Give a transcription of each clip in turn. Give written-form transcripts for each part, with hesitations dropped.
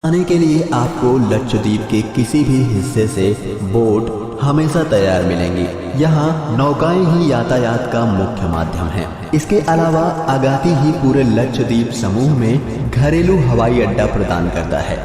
आने के लिए आपको लक्षद्वीप के किसी भी हिस्से से बोट हमेशा तैयार मिलेंगी। यहाँ नौकाएं ही यातायात का मुख्य माध्यम है। इसके अलावा अगाती ही पूरे लक्षद्वीप समूह में घरेलू हवाई अड्डा प्रदान करता है,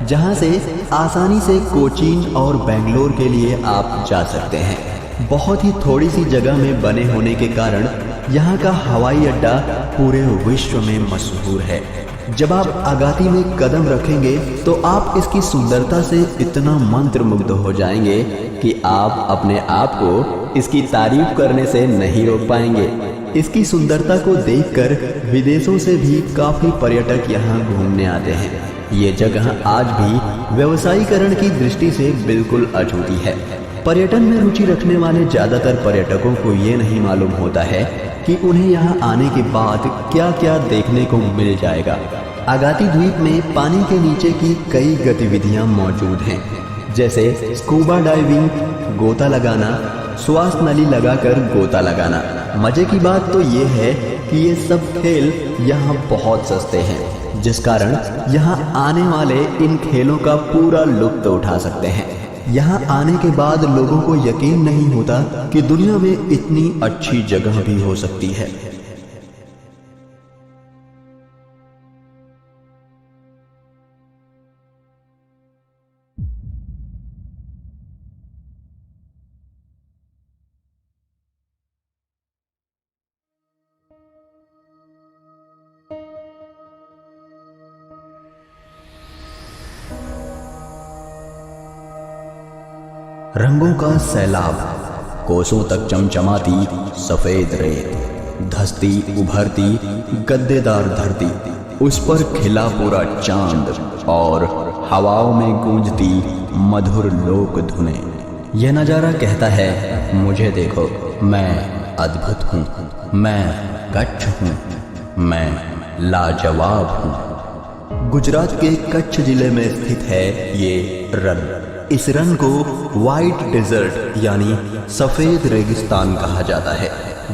जहाँ से आसानी से कोचीन और बेंगलोर के लिए आप जा सकते हैं। बहुत ही थोड़ी सी जगह में बने होने के कारण यहाँ का हवाई अड्डा पूरे विश्व में मशहूर है। जब आप अगाती में कदम रखेंगे तो आप इसकी सुंदरता से इतना मंत्रमुग्ध हो जाएंगे कि आप अपने आप को इसकी तारीफ करने से नहीं रोक पाएंगे। इसकी सुंदरता को देखकर विदेशों से भी काफी पर्यटक यहाँ घूमने आते हैं। ये जगह आज भी व्यवसायीकरण की दृष्टि से बिल्कुल अछूती है। पर्यटन में रुचि रखने वाले ज्यादातर पर्यटकों को ये नहीं मालूम होता है कि उन्हें यहाँ आने के बाद क्या क्या देखने को मिल जाएगा। अगाती द्वीप में पानी के नीचे की कई गतिविधियाँ मौजूद हैं, जैसे स्कूबा डाइविंग, गोता लगाना, श्वास नली लगाकर गोता लगाना। मजे की बात तो ये है कि ये सब खेल यहाँ बहुत सस्ते हैं, जिस कारण यहाँ आने वाले इन खेलों का पूरा लुत्फ उठा सकते हैं। यहाँ आने के बाद लोगों को यकीन नहीं होता कि दुनिया में इतनी अच्छी जगह भी हो सकती है। रंगों का सैलाब, कोसों तक चमचमाती सफेद रेत, धसती उभरती गद्देदार धरती, उस पर खिला पूरा चांद और हवाओं में गूंजती मधुर लोक धुनें। यह नजारा कहता है, मुझे देखो, मैं अद्भुत हूँ, मैं कच्छ हूँ, मैं लाजवाब हूँ। गुजरात के कच्छ जिले में स्थित है ये रन। इस रन को व्हाइट डेजर्ट यानी सफेद रेगिस्तान कहा जाता है,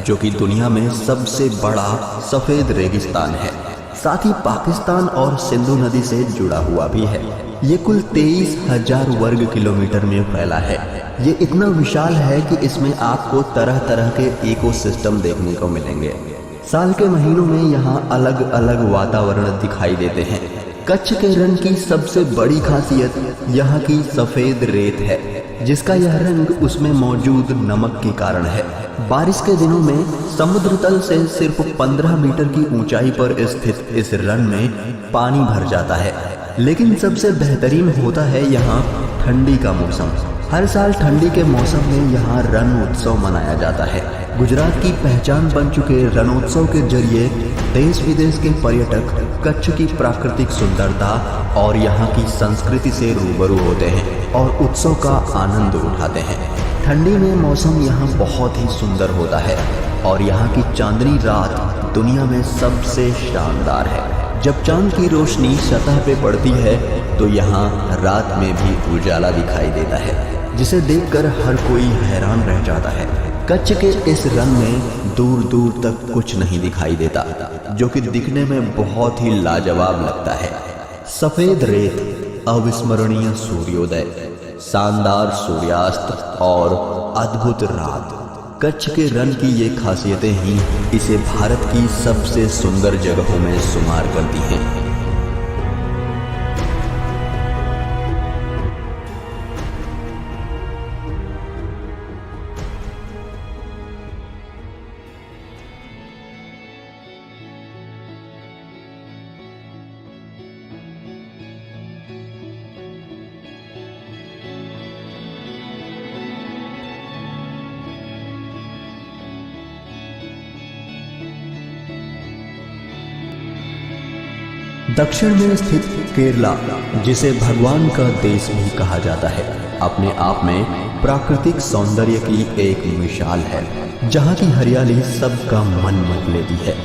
जो कि दुनिया में सबसे बड़ा सफेद रेगिस्तान है। साथ ही पाकिस्तान और सिंधु नदी से जुड़ा हुआ भी है। ये कुल 23,000 वर्ग किलोमीटर में फैला है। ये इतना विशाल है कि इसमें आपको तरह तरह के इकोसिस्टम देखने को मिलेंगे। साल के महीनों में यहाँ अलग अलग वातावरण दिखाई देते हैं। कच्छ के रन की सबसे बड़ी खासियत यहाँ की सफेद रेत है, जिसका यह रंग उसमें मौजूद नमक के कारण है। बारिश के दिनों में समुद्र तल से सिर्फ 15 मीटर की ऊंचाई पर स्थित इस रन में पानी भर जाता है। लेकिन सबसे बेहतरीन होता है यहाँ ठंडी का मौसम। हर साल ठंडी के मौसम में यहाँ रण उत्सव मनाया जाता है। गुजरात की पहचान बन चुके रणोत्सव के जरिए देश विदेश के पर्यटक कच्छ की प्राकृतिक सुंदरता और यहाँ की संस्कृति से रूबरू होते हैं और उत्सव का आनंद उठाते हैं। ठंडी में मौसम यहाँ बहुत ही सुंदर होता है और यहाँ की चांदनी रात दुनिया में सबसे शानदार है। जब चांद की रोशनी सतह पे पड़ती है तो यहाँ रात में भी उजाला दिखाई देता है, जिसे देखकर हर कोई हैरान रह जाता है। कच्छ के इस रन में दूर दूर तक कुछ नहीं दिखाई देता, जो कि दिखने में बहुत ही लाजवाब लगता है। सफेद रेत, अविस्मरणीय सूर्योदय, शानदार सूर्यास्त और अद्भुत रात। कच्छ के रन की ये खासियतें ही इसे भारत की सबसे सुंदर जगहों में शुमार करती हैं। दक्षिण में स्थित केरला, जिसे भगवान का देश भी कहा जाता है, अपने आप में प्राकृतिक सौंदर्य की एक मिसाल है, जहाँ की हरियाली सबका मन मोह लेती है।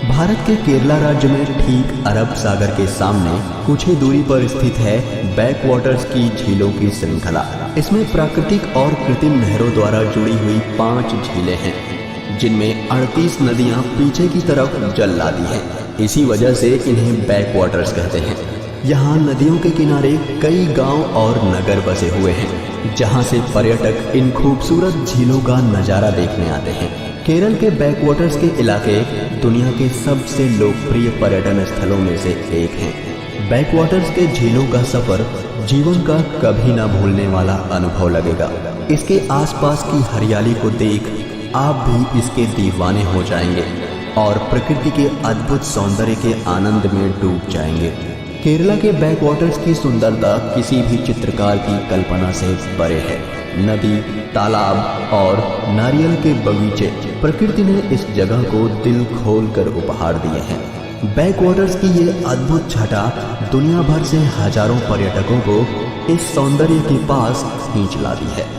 भारत के केरला राज्य में ठीक अरब सागर के सामने कुछ ही दूरी पर स्थित है बैक वाटर्स की झीलों की श्रृंखला। इसमें प्राकृतिक और कृत्रिम नहरों द्वारा जुड़ी हुई 5 झीलें हैं, जिनमें 38 नदियां पीछे की तरफ जल लाती हैं। इसी वजह से इन्हें बैक वाटर्स कहते हैं। यहाँ नदियों के किनारे कई गांव और नगर बसे हुए हैं, जहाँ से पर्यटक इन खूबसूरत झीलों का नज़ारा देखने आते हैं। केरल के बैकवाटर्स के इलाके दुनिया के सबसे लोकप्रिय पर्यटन स्थलों में से एक हैं। बैकवाटर्स के झीलों का सफर जीवन का कभी ना भूलने वाला अनुभव लगेगा। इसके आसपास की हरियाली को देख आप भी इसके दीवाने हो जाएंगे और प्रकृति के अद्भुत सौंदर्य के आनंद में डूब जाएंगे। केरला के बैकवाटर्स की सुंदरता किसी भी चित्रकार की कल्पना से परे है। नदी, तालाब और नारियल के बगीचे, प्रकृति ने इस जगह को दिल खोलकर उपहार दिए हैं। बैकवाटर्स की ये अद्भुत छटा दुनिया भर से हजारों पर्यटकों को इस सौंदर्य के पास खींच लाती है।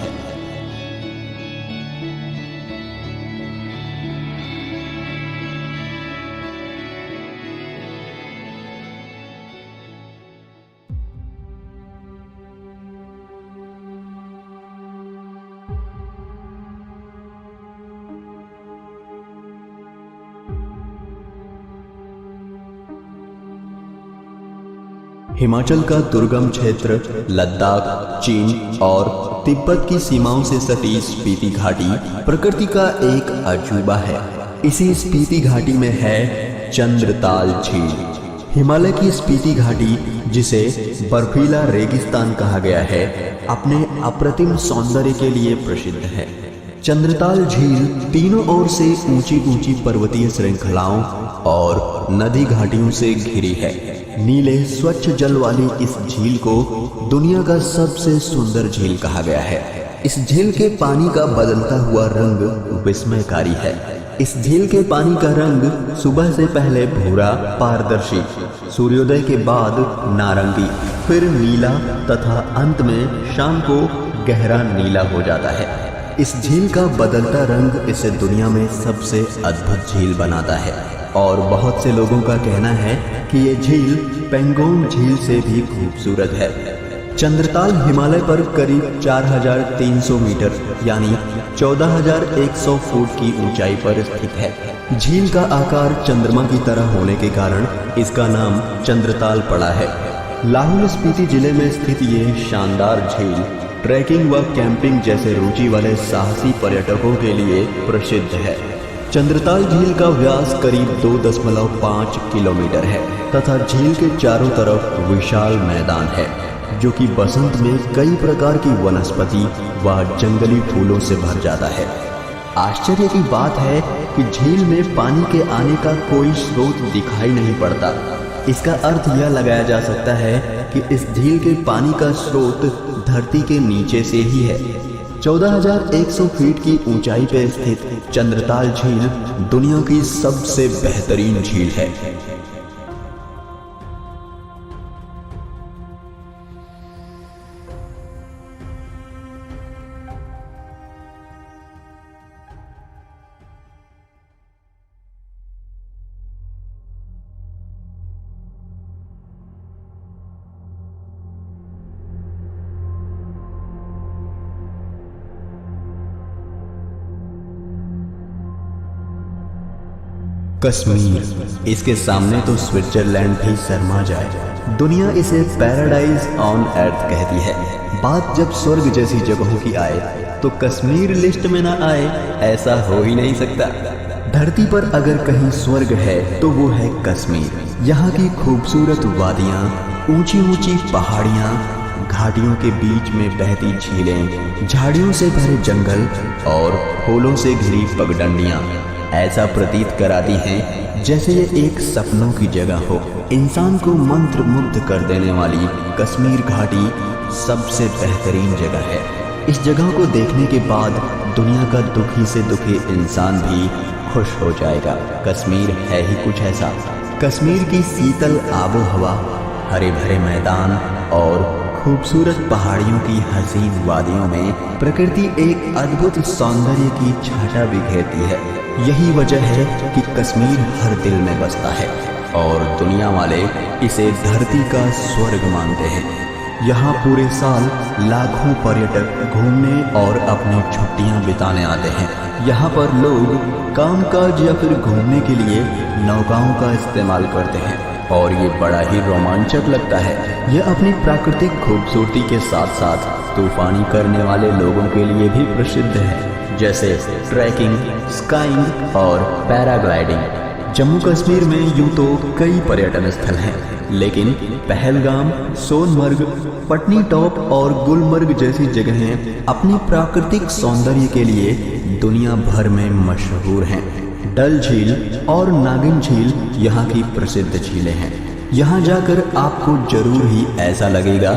हिमाचल का दुर्गम क्षेत्र लद्दाख, चीन और तिब्बत की सीमाओं से सटी स्पीति घाटी प्रकृति का एक अजूबा है। इसी स्पीति घाटी में है चंद्रताल झील। हिमालय की स्पीति घाटी, जिसे बर्फीला रेगिस्तान कहा गया है, अपने अप्रतिम सौंदर्य के लिए प्रसिद्ध है। चंद्रताल झील तीनों ओर से ऊंची ऊंची पर्वतीय श्रृंखलाओं और नदी घाटियों से घिरी है। नीले स्वच्छ जल वाली इस झील को दुनिया का सबसे सुंदर झील कहा गया है। इस झील के पानी का बदलता हुआ रंग विस्मयकारी है। इस झील के पानी का रंग सुबह से पहले भूरा पारदर्शी, सूर्योदय के बाद नारंगी, फिर नीला तथा अंत में शाम को गहरा नीला हो जाता है। इस झील का बदलता रंग इसे दुनिया में सबसे अद्भुत झील बनाता है और बहुत से लोगों का कहना है कि ये झील पेंगोंग झील से भी खूबसूरत है। चंद्रताल हिमालय पर करीब 4300 मीटर यानी 14100 फुट की ऊंचाई पर स्थित है। झील का आकार चंद्रमा की तरह होने के कारण इसका नाम चंद्रताल पड़ा है। लाहौल स्पीति जिले में स्थित ये शानदार झील ट्रैकिंग व कैंपिंग जैसे रुचि वाले साहसी पर्यटकों के लिए प्रसिद्ध है। चंद्रताल झील का व्यास करीब 2.5 किलोमीटर है तथा झील के चारों तरफ विशाल मैदान है, जो कि बसंत में कई प्रकार की वनस्पति व जंगली फूलों से भर जाता है। आश्चर्य की बात है कि झील में पानी के आने का कोई स्रोत दिखाई नहीं पड़ता। इसका अर्थ यह लगाया जा सकता है कि इस झील के पानी का स्रोत धरती के नीचे से ही है। 14,100 फीट की ऊंचाई पर स्थित चंद्रताल झील दुनिया की सबसे बेहतरीन झील है। कश्मीर, इसके सामने तो स्विट्जरलैंड भी शर्मा जाए। दुनिया इसे पैराडाइज ऑन अर्थ कहती है। बात जब स्वर्ग जैसी जगहों की आए तो कश्मीर लिस्ट में ना आए, ऐसा हो ही नहीं सकता। धरती पर अगर कहीं स्वर्ग है तो वो है कश्मीर। यहाँ की खूबसूरत वादियाँ, ऊंची ऊंची पहाड़ियाँ, घाटियों के बीच में बहती झीलें, झाड़ियों से भरे जंगल और फूलों से घिरी पगडंडियाँ ऐसा प्रतीत कराती हैं जैसे ये एक सपनों की जगह हो। इंसान को मंत्र मुग्ध कर देने वाली कश्मीर घाटी सबसे बेहतरीन जगह है। इस जगह को देखने के बाद दुनिया का दुखी से दुखी इंसान भी खुश हो जाएगा। कश्मीर है ही कुछ ऐसा। कश्मीर की शीतल आबो हवा, हरे भरे मैदान और खूबसूरत पहाड़ियों की हसीन वादियों में प्रकृति एक अद्भुत सौंदर्य की छटा बिखेरती है। यही वजह है कि कश्मीर हर दिल में बसता है और दुनिया वाले इसे धरती का स्वर्ग मानते हैं। यहाँ पूरे साल लाखों पर्यटक घूमने और अपनी छुट्टियाँ बिताने आते हैं। यहाँ पर लोग कामकाज या फिर घूमने के लिए नौकाओं का इस्तेमाल करते हैं। और ये बड़ा ही रोमांचक लगता है। यह अपनी प्राकृतिक खूबसूरती के साथ साथ तूफानी करने वाले लोगों के लिए भी प्रसिद्ध है, जैसे ट्रैकिंग, स्काइंग और पैराग्लाइडिंग। जम्मू कश्मीर में यूं तो कई पर्यटन स्थल हैं, लेकिन पहलगाम, सोनमर्ग, पटनी टॉप और गुलमर्ग जैसी जगहें अपनी प्राकृतिक सौंदर्य के लिए दुनिया भर में मशहूर हैं। डल झील और नागिन झील यहाँ की प्रसिद्ध झीलें हैं। यहाँ जाकर आपको जरूर ही ऐसा लगेगा